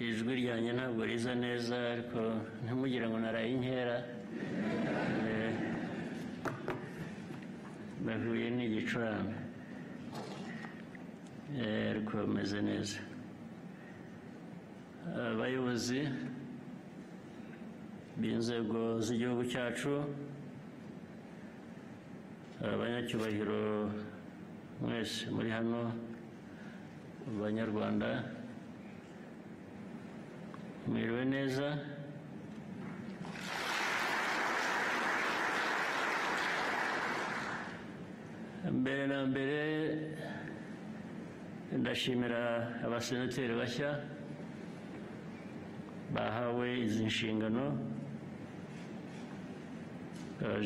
ijwi ryanjye ntabwo riza neza ariko ntimugire ngo naraye inkera nahuye n'igicurane ariko bameze neza. Abayobozi b'inzego z'igihugu cyacu, abanyacyubahiro mwese muri hano, Abanyarwanda mwiriwe neza. Mbere na mbere ndashimira abasenateri bashya bahawe izi nshingano,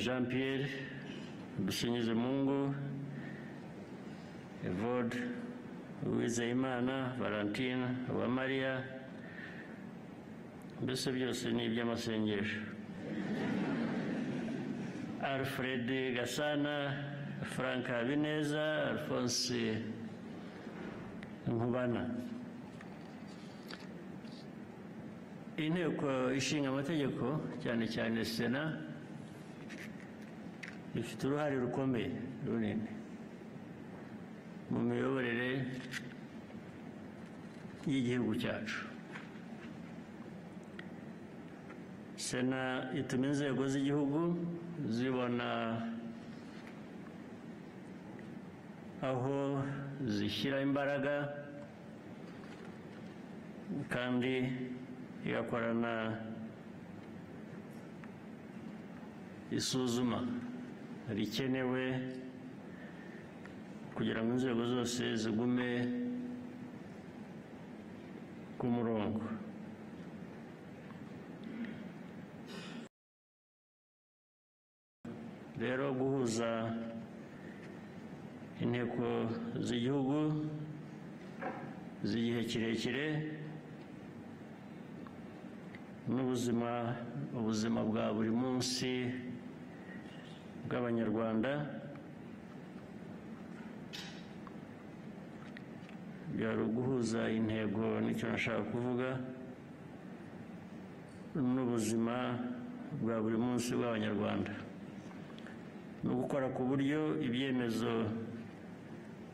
Jean Pierre Dusingizemungu, Evode Uwizeyimana, Valentine Uwamariya, mbese byose ni iby'amasengesho, Alfred Gasana, Frank Habineza, Alphonse Nkubana. Inteko ishinga amategeko cyane cyane Sena ifite uruhare rukomeye runini mu miyoborere y'igihugu cyacu. Sena ituma inzego z'igihugu zibona aho zishyira imbaraga kandi igakorana isuzuma rikenewe kugira ngo inzego zose zigume ku murongo. Rero guhuza inteko z'igihugu z'igihe kirekire n'ubuzima bwa buri munsi bw'Abanyarwanda byari uguhuza intego, nicyo nashaka kuvuga, n'ubuzima bwa buri munsi bw'Abanyarwanda, no gukora ku buryo ibyemezo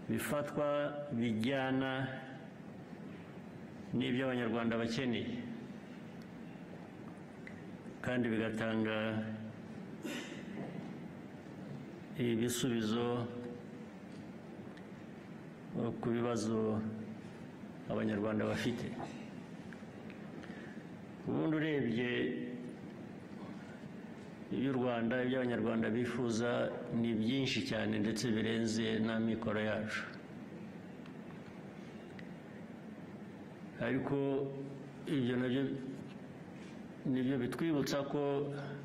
bifatwa bijyana n'ibyo Abanyarwanda bakeneye kandi bigatanga ibisubizo ku bibazo Abanyarwanda bafite. Ubundi urebye iby'u Rwanda, ibyo Abanyarwanda bifuza ni byinshi cyane ndetse birenze n'amikoro yacu, ariko ibyo nabyo nibyo bitwibutsa ko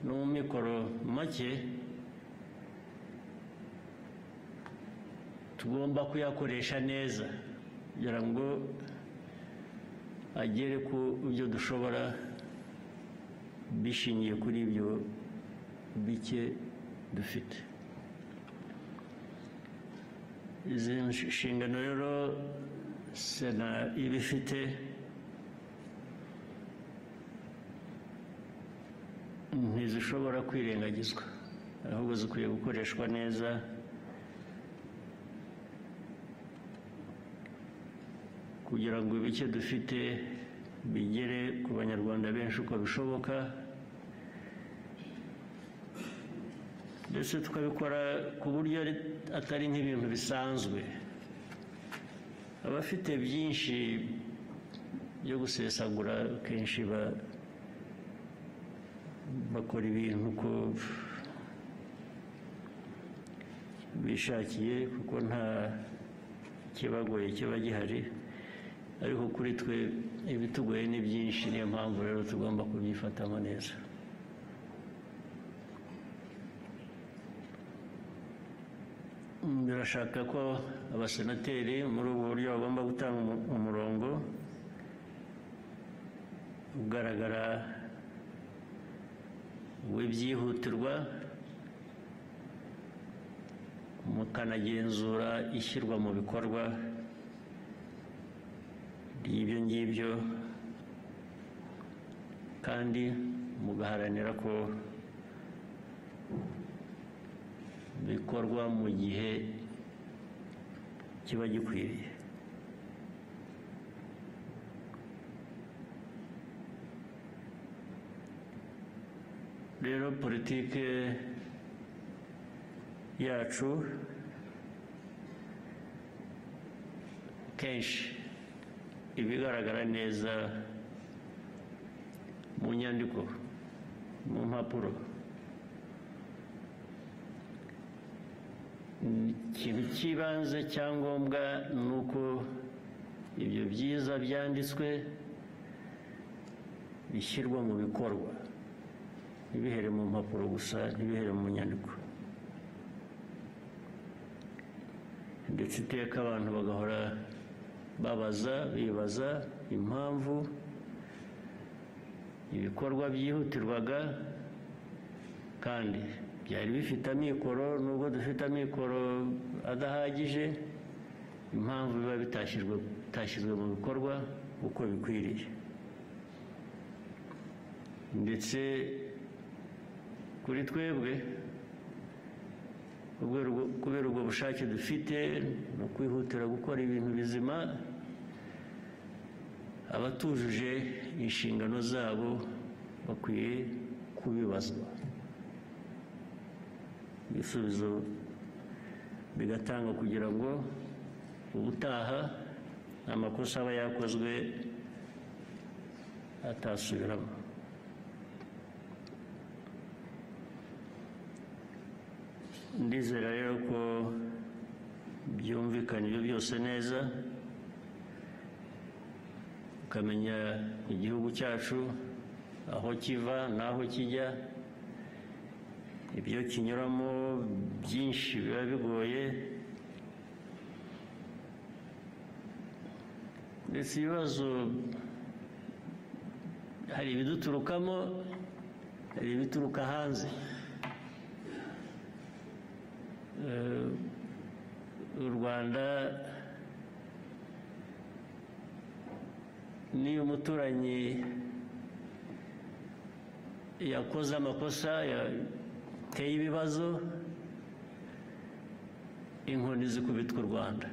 no mu mikoro make tugomba kuyakoresha neza kugira ngo agere ku byo dushobora bishingiye kuri ibyo bike dufite. Izi nshingano rero Sena ibifite ntizishobora kwirengagizwa, ahubwo zikwiye gukoreshwa neza kugira ngo ibike dufite bigere ku Banyarwanda benshi uko bishoboka, ndetse tukabikora ku buryo atari nk'ibintu bisanzwe. Abafite byinshi byo gusesagura kenshi bakora ibintu uko bishakiye kuko nta kibagoye kiba gihari, ariko kuri twe ibitugoye ni byinshi, niyo mpamvu rero tugomba kubyifatamo neza. Birashaka ko abasenateri muri ubu buryo bagomba gutanga umurongo ugaragara w'ibyihutirwa, mukanagenzura ishyirwa mu bikorwa ry'ibyo ngibyo kandi mugaharanira ko bikorwa mu gihe kiba gikwiriye. Rero politike yacu kenshi ibigaragara neza mu nyandiko, mu mpapuro, ikintu cy'ibanze cyangombwa ni uko ibyo byiza byanditswe bishyirwa mu bikorwa, ntibihere mu mpapuro gusa, ntibihere mu nyandiko. Ndetse iteka abantu bagahora bibaza impamvu ibikorwa byihutirwaga kandi byari bifite amikoro, nubwo dufite amikoro adahagije, impamvu biba bitashyizwe mu bikorwa uko bikwiriye. Ndetse kuri twebwe kubera ubwo bushake dufite no kwihutira gukora ibintu bizima, abatujuje inshingano zabo bakwiye kubibazwa, ibisubizo bigatangwa kugira ngo ubutaha amakosa aba yakozwe atasubiramo. Ndizera rero ko byumvikana ibyo byose neza, ukamenya igihugu cyacu aho kiva n'aho kijya, ibyo kinyuramo byinshi biba bigoye, ndetse ibibazo hari ibiduturukamo, hari ibituruka hanze. U Rwanda niyo umuturanyi yakoze amakosa, yateye ibibazo, inkoni zikubitwa u Rwanda,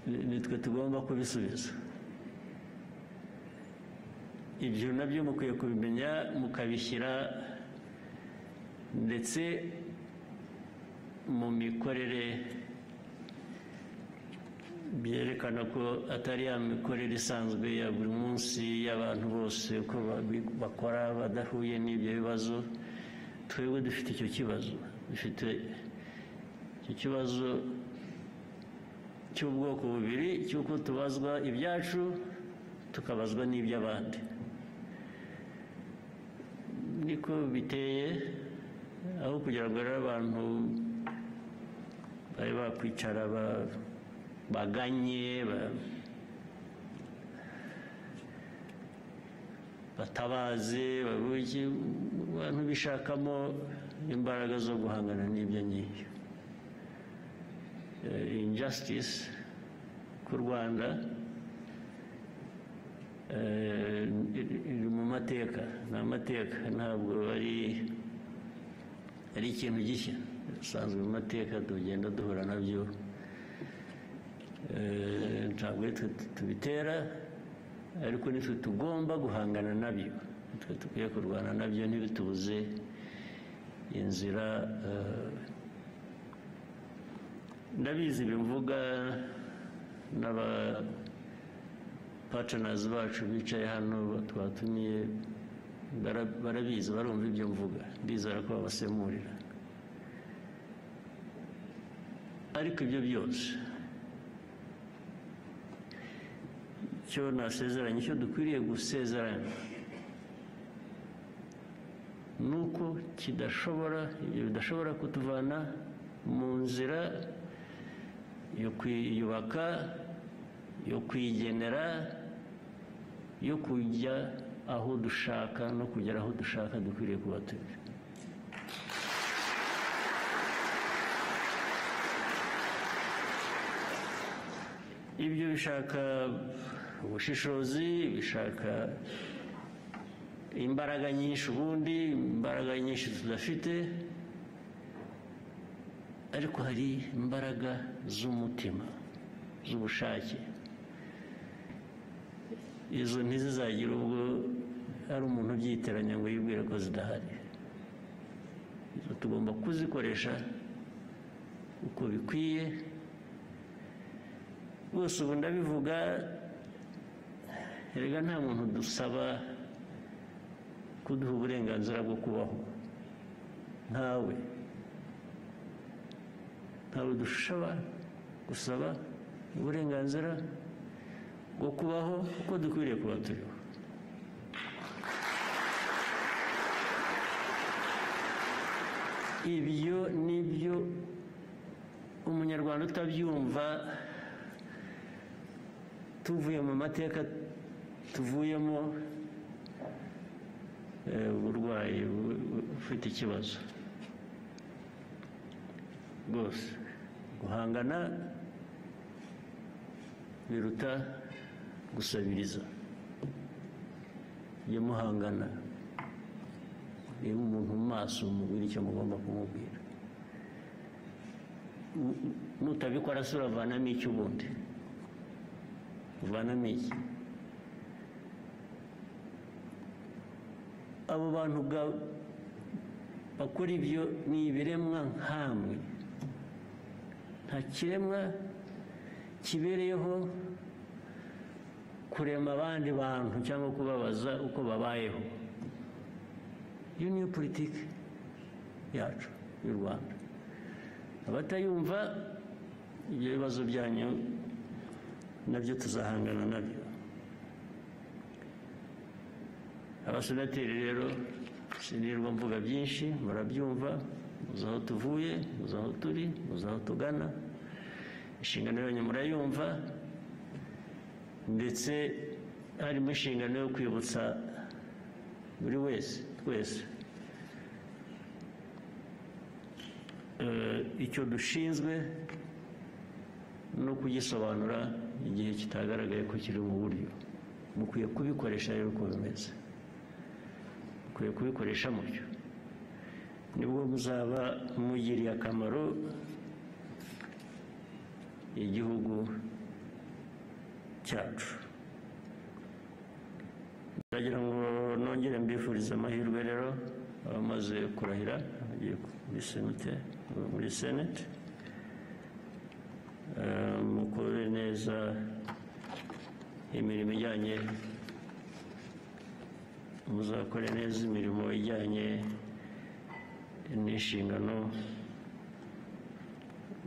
nitwe tugomba kubisubiza. Ibyo nabyo mukwiye kubimenya, mukabishyira ndetse mu mikorere, byerekana ko atari ya mikorere isanzwe ya buri munsi y'abantu bose uko bakora badahuye n'ibyo bibazo. Twebwe dufite icyo kibazo, dufite icyo kibazo cy'ubwoko bubiri, cy'uko tubazwa ibyacu tukabazwa n'iby'abandi. Niko biteye, aho kugira ngo rero abantu bari bakwicara baganye batabaze abantu bishakamo imbaraga zo guhangana n'ibyo ngibyo. Injustice ku Rwanda iri mu mateka, ni amateka, ntabwo ari ikintu gishya, bisanzwe mu mateka tugenda duhura nabyo. Ntabwo tubitera, ariko nitwe tugomba guhangana nabyo, nitwe dukwiye kurwana nabyo, ntibitubuze inzira. Ndabizi bimvuga n'aba partners bacu bicaye hano twatumiye, barabizi, barumva ibyo mvuga, ndizera ko babasemurira. Ariko ibyo byose icyo nasezeranye, icyo dukwiriye gusezerana ni uko ibyo bidashobora kutuvana mu nzira yo kwiyubaka, yo kwigenera, yo kujya aho dushaka no kugera aho dushaka dukwiriye kuba turi. ibyo bishaka ubushishozi, bishaka imbaraga nyinshi, ubundi imbaraga nyinshi tudafite, ariko hari imbaraga z'umutima, z'ubushake. Izo ntizizagira ubwo hari umuntu ubyiteranya ngo yibwire ko zidahari. Izo tugomba kuzikoresha uko bikwiye. Bose ubu ndabivuga, erega nta muntu dusaba kuduha uburenganzira bwo kubaho. Ntawe dushobora gusaba uburenganzira bwo kubaho uko dukwiriye kuba turiho. Ibyo nibyo umunyarwanda utabyumva, tuvuye mu mateka tuvuyemo, uburwayi ufite ikibazo rwose. Guhangana biruta gusabiriza. Iyo muhangana, reba umuntu mu maso, mubwire icyo mugomba kumubwira. Nutabikora se uravanamo iki ubundi? Uvanamo iki? Abo bantu bakora ibyo ni ibiremwa nkamwe. Nta kiremwa kibereyeho kurema abandi bantu cyangwa kubabaza uko babayeho. Iyo niyo politiki yacu y'u Rwanda. Abatayumva, ibyo bibazo byanyu nabyo tuzahangana nabyo. Abasenateri rero sinirwa mvuga byinshi, murabyumva, muzi aho tuvuye, muzi aho turi, muzi aho tugana. Inshingano yanyu murayumva, ndetse harimo inshingano yo kwibutsa buri wese, twese, icyo dushinzwe no kugisobanura igihe kitagaragaye ko kiri mu buryo. Mukwiye kubikoresha rero uko bimeze, mukwiye kubikoresha mutyo, nibwo muzaba mugiriye akamaro igihugu cyacu. Ndagira ngo nongere mbifurize amahirwe rero abamaze kurahira, bagiye muri Senate, mukore neza imirimo ijyanye, muzakore neza imirimo ijyanye n'inshingano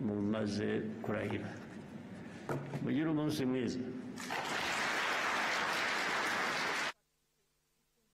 mumaze kurahira. Mugire umunsi mwiza.